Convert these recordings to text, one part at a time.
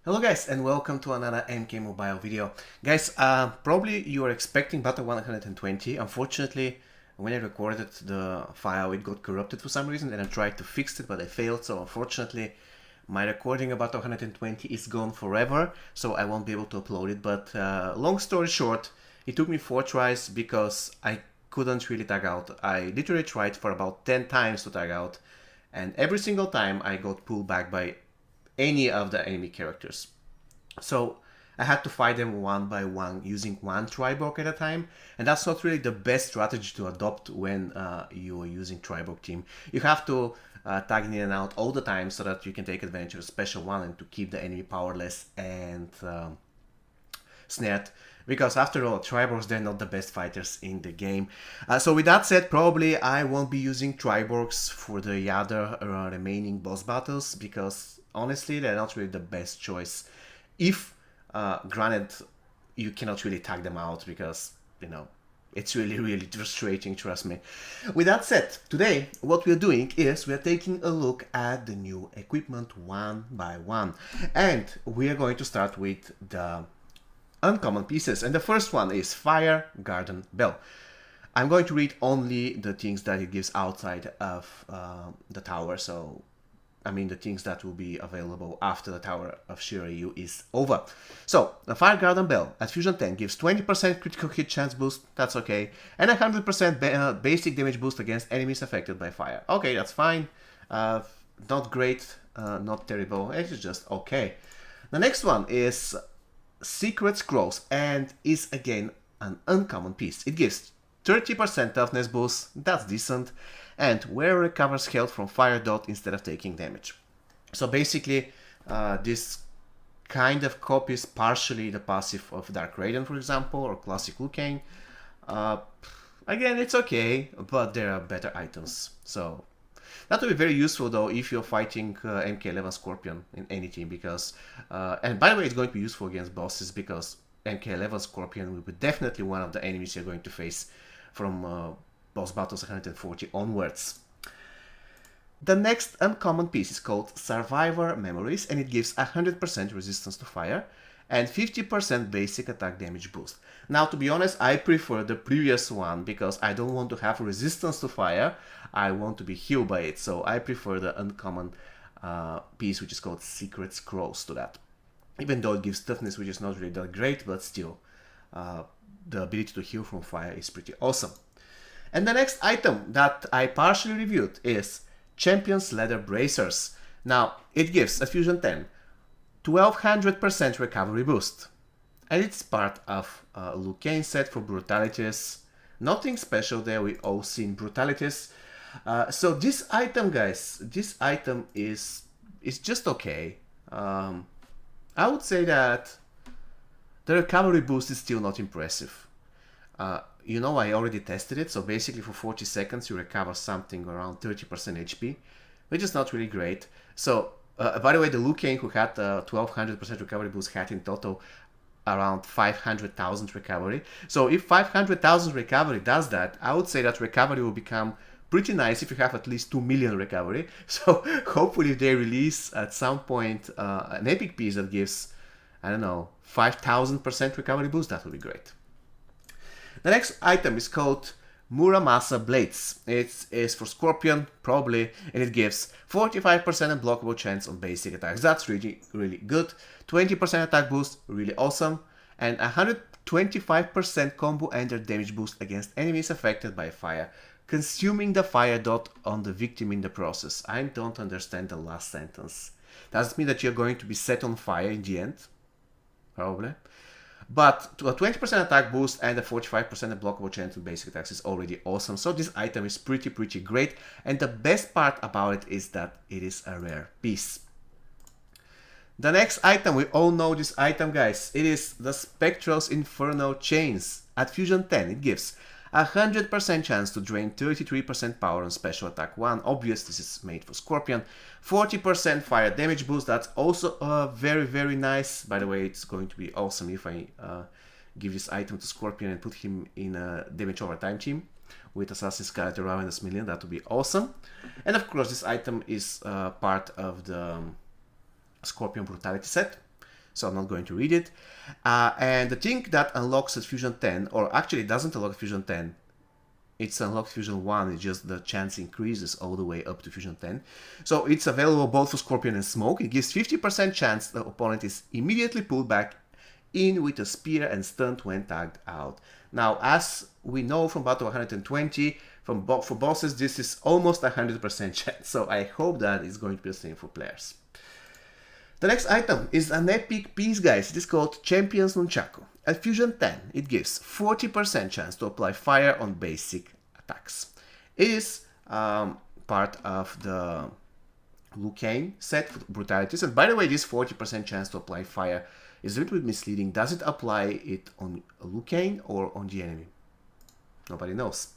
Hello guys and welcome to another MK Mobile video. Guys, probably you are expecting Battle 120. Unfortunately, when I recorded the file it got corrupted for some reason and I tried to fix it but I failed, so unfortunately my recording about 120 is gone forever, so I won't be able to upload it. But long story short, it took me 4 tries because I couldn't really tag out. I literally tried for about 10 times to tag out, and every single time I got pulled back by any of the enemy characters. So I had to fight them one by one using one Triborg at a time, and that's not really the best strategy to adopt when you are using Triborg team. You have to tag in and out all the time so that you can take advantage of a special one and to keep the enemy powerless and snared. Because after all, Triborgs, they're not the best fighters in the game. So with that said, probably I won't be using Triborgs for the other remaining boss battles, because honestly, they're not really the best choice. If, granted, you cannot really tag them out because, it's really frustrating, trust me. With that said, today what we're doing is we're taking a look at the new equipment one by one. And we are going to start with the uncommon pieces, and the first one is Fire Garden Bell. I'm going to read only the things that it gives outside of the tower, so I mean the things that will be available after the Tower of Shiryu is over. So, the Fire Garden Bell at Fusion 10 gives 20% critical hit chance boost, that's okay, and 100% basic damage boost against enemies affected by fire. Okay, that's fine. Not great, not terrible, it's just okay. The next one is Secret Scrolls and is again an uncommon piece. It gives 30% toughness boost, that's decent, and wearer recovers health from fire dot instead of taking damage. So basically, this kind of copies partially the passive of Dark Raiden, for example, or Classic Liu Kang. Again, it's okay, but there are better items. So that would be very useful though if you're fighting MK11 Scorpion in any team, because and by the way, it's going to be useful against bosses because MK11 Scorpion will be definitely one of the enemies you're going to face from boss battles 140 onwards. The next uncommon piece is called Survivor Memories, and it gives 100% resistance to fire and 50% basic attack damage boost. Now, to be honest, I prefer the previous one because I don't want to have resistance to fire, I want to be healed by it, so I prefer the uncommon piece which is called Secret Scrolls to that. Even though it gives toughness, which is not really that great, but still, the ability to heal from fire is pretty awesome. And the next item that I partially reviewed is Champion's Leather Bracers. Now, it gives at Fusion 10 1200% recovery boost. And it's part of Liu Kang set for Brutalities. Nothing special there, we all seen Brutalities. So this item, guys, this item is just okay. I would say that the recovery boost is still not impressive. I already tested it, so basically for 40 seconds you recover something around 30% HP, which is not really great. So, by the way, the Liu Kang who had 1200% recovery boost had in total around 500,000 recovery. So if 500,000 recovery does that, I would say that recovery will become pretty nice if you have at least 2 million recovery. So hopefully if they release at some point an epic piece that gives, I don't know, 5,000% recovery boost, that would be great. The next item is called Muramas Blades. It is for Scorpion, probably, and it gives 45% unblockable chance on basic attacks. That's really good. 20% attack boost, really awesome. And 125% combo ender damage boost against enemies affected by fire, consuming the fire dot on the victim in the process. I don't understand the last sentence. Does it mean that you're going to be set on fire in the end? Probably. But to a 20% attack boost and a 45% unblockable chance on basic attacks is already awesome. So this item is pretty great. And the best part about it is that it is a rare piece. The next item, we all know this item, guys. It is the Specters Inferno Chains. At Fusion 10, it gives 100% chance to drain 33% power on special attack 1. Obviously, this is made for Scorpion. 40% fire damage boost. That's also very nice. By the way, it's going to be awesome if I give this item to Scorpion and put him in a damage over time team with Assassin's Scarlet around a million. That would be awesome. And of course, this item is part of the Scorpion Brutality set. so I'm not going to read it. And the thing that unlocks at Fusion 10, or actually doesn't unlock at Fusion 10, it's unlocked Fusion 1, it's just the chance increases all the way up to Fusion 10. So it's available both for Scorpion and Smoke. It gives 50% chance the opponent is immediately pulled back in with a spear and stunned when tagged out. Now, as we know from Battle 120, for bosses, this is almost 100% chance. So I hope that is going to be the same for players. The next item is an epic piece, guys. It is called Champion's Nunchaku. At Fusion 10, it gives 40% chance to apply fire on basic attacks. It is part of the Liu Kang set for Brutalities. And by the way, this 40% chance to apply fire is a little bit misleading. Does it apply it on Liu Kang or on the enemy? Nobody knows.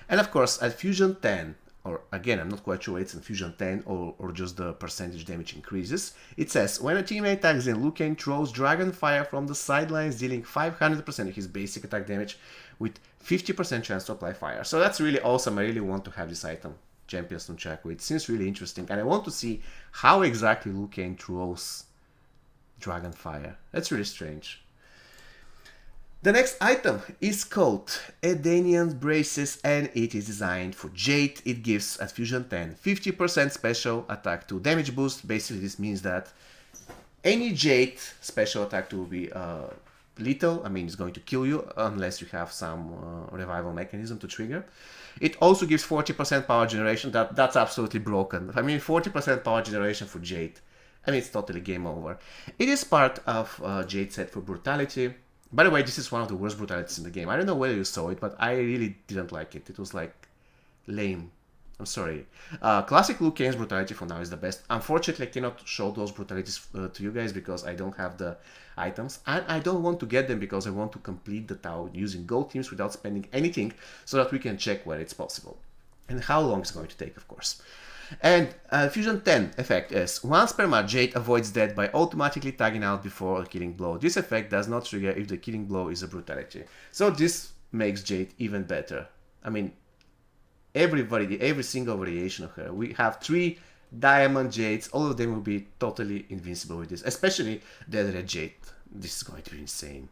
And of course, at Fusion 10, or again, I'm not quite sure it's in Fusion 10 or just the percentage damage increases. It says, when a teammate tags in, Liu Kang throws Dragon Fire from the sidelines, dealing 500% of his basic attack damage with 50% chance to apply fire. So that's really awesome. I really want to have this item, Champion's Nunchaku. It seems really interesting, and I want to see how exactly Liu Kang throws Dragon Fire. That's really strange. The next item is called Adenium Braces, and it is designed for Jade. It gives at Fusion 10 50% special attack to damage boost. Basically, this means that any Jade special attack will be lethal. I mean, it's going to kill you unless you have some revival mechanism to trigger. It also gives 40% power generation. That's absolutely broken. I mean, 40% power generation for Jade. I mean, it's totally game over. It is part of Jade set for Brutality. By the way, this is one of the worst brutalities in the game. I don't know whether you saw it, but I really didn't like it. It was like lame. I'm sorry. Classic Liu Kang's brutality for now is the best. Unfortunately, I cannot show those brutalities to you guys because I don't have the items. And I don't want to get them because I want to complete the tower using gold teams without spending anything so that we can check where it's possible. And how long it's going to take, of course. And Fusion 10 effect is, once per match, Jade avoids death by automatically tagging out before a killing blow. This effect does not trigger if the killing blow is a brutality. So this makes Jade even better. I mean, every single variation of her. We have 3 Diamond Jades, all of them will be totally invincible with this, especially the Red Jade. This is going to be insane.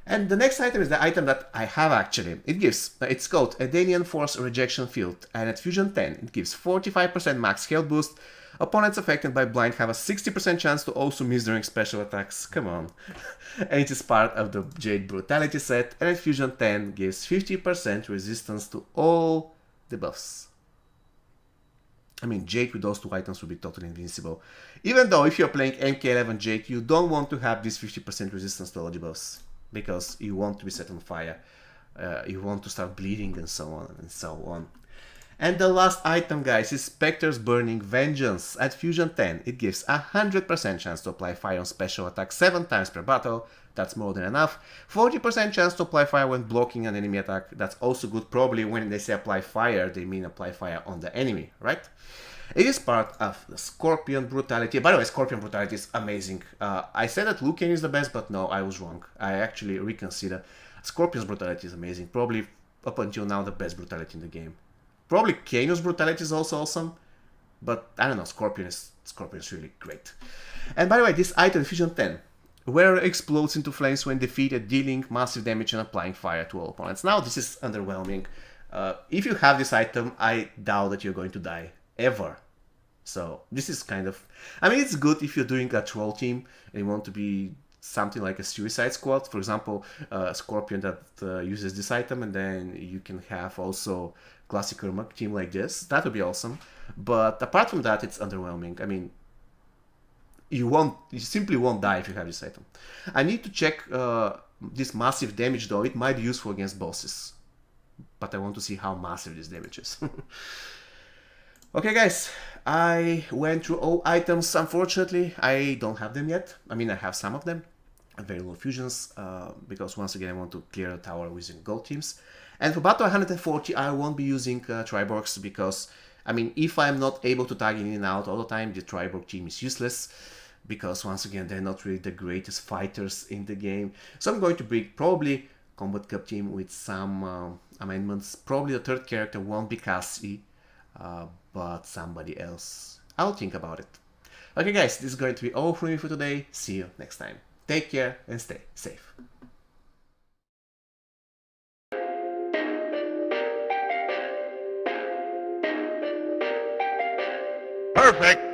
And the next item is the item that I have actually. It's called Adenium Force Rejection Field, and at Fusion 10 it gives 45% max health boost. Opponents affected by blind have a 60% chance to also miss during special attacks. Come on. And it is part of the Jade Brutality set, and at Fusion 10 gives 50% resistance to all debuffs. I mean, Jade with those 2 items will be totally invincible. Even though if you're playing MK11 Jade, you don't want to have this 50% resistance to all debuffs, because you want to be set on fire, you want to start bleeding and so on and so on. And the last item, guys, is Specters Burning Vengeance. At Fusion 10, it gives 100% chance to apply fire on special attack 7 times per battle. That's more than enough. 40% chance to apply fire when blocking an enemy attack. That's also good. Probably when they say apply fire, they mean apply fire on the enemy, right? It is part of the Scorpion Brutality. By the way, Scorpion Brutality is amazing. I said that Liu Kang is the best, but no, I was wrong. I actually reconsider. Scorpion's Brutality is amazing. Probably, up until now, the best Brutality in the game. Probably Kano's Brutality is also awesome, but I don't know, Scorpion is really great. And by the way, this item, Fusion 10, where explodes into flames when defeated, dealing massive damage and applying fire to all opponents. Now, this is underwhelming. If you have this item, I doubt that you're going to die. Ever. So this is kind of, I mean, it's good if you're doing a troll team and you want to be something like a Suicide Squad, for example, a Scorpion that uses this item, and then you can have also classic Urmak team like this. That would be awesome. But apart from that, it's underwhelming. I mean, you simply won't die if you have this item. I need to check this massive damage though. It might be useful against bosses, but I want to see how massive this damage is. Okay guys, I went through all items. Unfortunately, I don't have them yet. I mean, I have some of them, very low fusions, because once again I want to clear the tower using gold teams. And for battle 140, I won't be using Triborgs because, I mean, if I'm not able to tag in and out all the time, the Triborg team is useless, because once again they're not really the greatest fighters in the game. So I'm going to bring probably Combat Cup team with some amendments. Probably the 3rd character won't be Cassie, but somebody else. I'll think about it. Okay guys, this is going to be all from me for today. See you next time. Take care and stay safe. Perfect.